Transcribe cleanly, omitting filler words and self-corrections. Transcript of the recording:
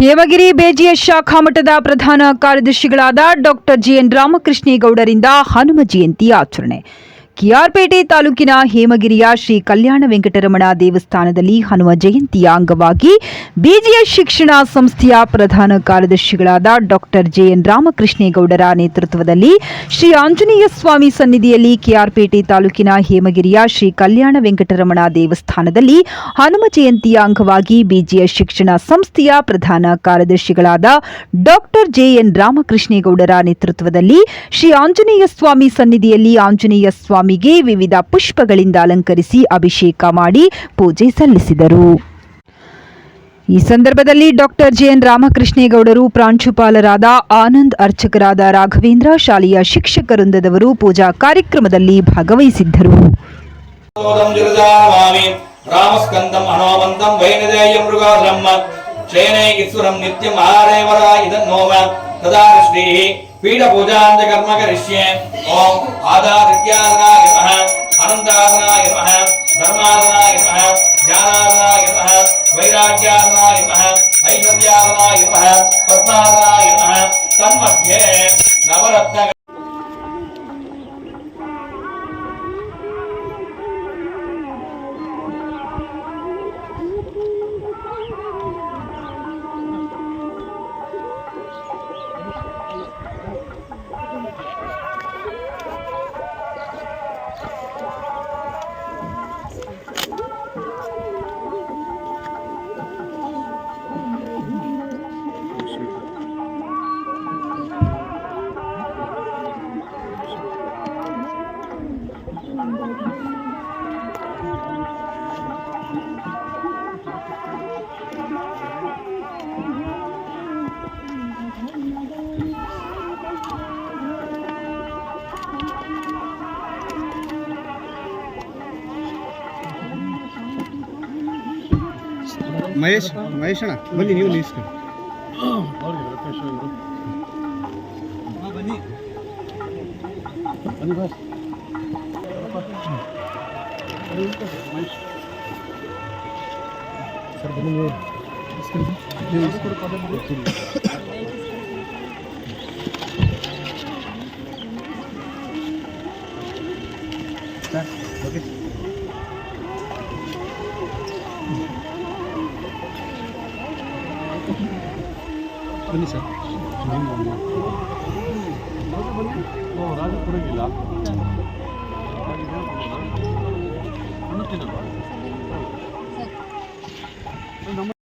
ಹೇಮಗಿರಿ ಬೇಜಿಎಸ್ ಶಾಖಾ ಮಠದ ಪ್ರಧಾನ ಕಾರ್ಯದರ್ಶಿಗಳಾದ ಡಾಕ್ಟರ್ ಜಿಎನ್ ರಾಮಕೃಷ್ಣೇಗೌಡರಿಂದ ಹನುಮ ಜಯಂತಿ ಆಚರಣೆ. ಕೆಆರ್ಪೇಟೆ ತಾಲೂಕಿನ ಹೇಮಗಿರಿಯ ಶ್ರೀ ಕಲ್ಯಾಣ ವೆಂಕಟರಮಣ ದೇವಸ್ಥಾನದಲ್ಲಿ ಹನುಮ ಜಯಂತಿಯ ಅಂಗವಾಗಿ ಬಿಜಿಎಸ್ ಶಿಕ್ಷಣ ಸಂಸ್ಥೆಯ ಪ್ರಧಾನ ಕಾರ್ಯದರ್ಶಿಗಳಾದ ಡಾಕ್ಟರ್ ಜಿಎನ್ ರಾಮಕೃಷ್ಣೇಗೌಡರ ನೇತೃತ್ವದಲ್ಲಿ ಶ್ರೀ ಆಂಜನೇಯ ಸ್ವಾಮಿ ಸನ್ನಿಧಿಯಲ್ಲಿ ಕೆಆರ್ಪೇಟೆ ತಾಲೂಕಿನ ಹೇಮಗಿರಿಯ ಶ್ರೀ ಕಲ್ಯಾಣ ವೆಂಕಟರಮಣ ದೇವಸ್ಥಾನದಲ್ಲಿ ಹನುಮ ಜಯಂತಿಯ ಅಂಗವಾಗಿ ಬಿಜಿಎಸ್ ಶಿಕ್ಷಣ ಸಂಸ್ಥೆಯ ಪ್ರಧಾನ ಕಾರ್ಯದರ್ಶಿಗಳಾದ ಡಾಕ್ಟರ್ ಜಿಎನ್ ರಾಮಕೃಷ್ಣೇಗೌಡರ ನೇತೃತ್ವದಲ್ಲಿ ಶ್ರೀ ಆಂಜನೇಯ ಸ್ವಾಮಿ ಸನ್ನಿಧಿಯಲ್ಲಿ ಆಂಜನೇಯ ಸ್ವಾಮಿಗೆ ವಿವಿಧ ಪುಷ್ಪಗಳಿಂದ ಅಲಂಕರಿಸಿ ಅಭಿಷೇಕ ಮಾಡಿ ಪೂಜೆ ಸಲ್ಲಿಸಿದರು. ಈ ಸಂದರ್ಭದಲ್ಲಿ ಡಾಕ್ಟರ್ ಜಿಎನ್ ರಾಮಕೃಷ್ಣೇಗೌಡರು, ಪ್ರಾಂಶುಪಾಲರಾದ ಆನಂದ್, ಅರ್ಚಕರಾದ ರಾಘವೇಂದ್ರ, ಶಾಲೆಯ ಶಿಕ್ಷಕ ವೃಂದದವರು ಪೂಜಾ ಕಾರ್ಯಕ್ರಮದಲ್ಲಿ ಭಾಗವಹಿಸಿದ್ದರು. पीठ पूजांच कर्म करिष्ये. ओम आदादित्याय नमः, अनंताय नमः, धर्माय नमः, ज्ञानाय नमः, वैराग्याय नमः, ऐश्वर्याय नमः, पद्माय नमः. तन्मध्ये नवरत्न ಮಹೇಶ್ ಅಣ್ಣ ಬನ್ನಿ, ನೀವು ನಿಲ್ಸ್ಕೊಂಡು ಬನ್ನಿ ಸರ್ ಓಕೆ ಬನ್ನಿ ಸರ್. ರಾಜ ಕೊಡಂಗಿಲ್ಲ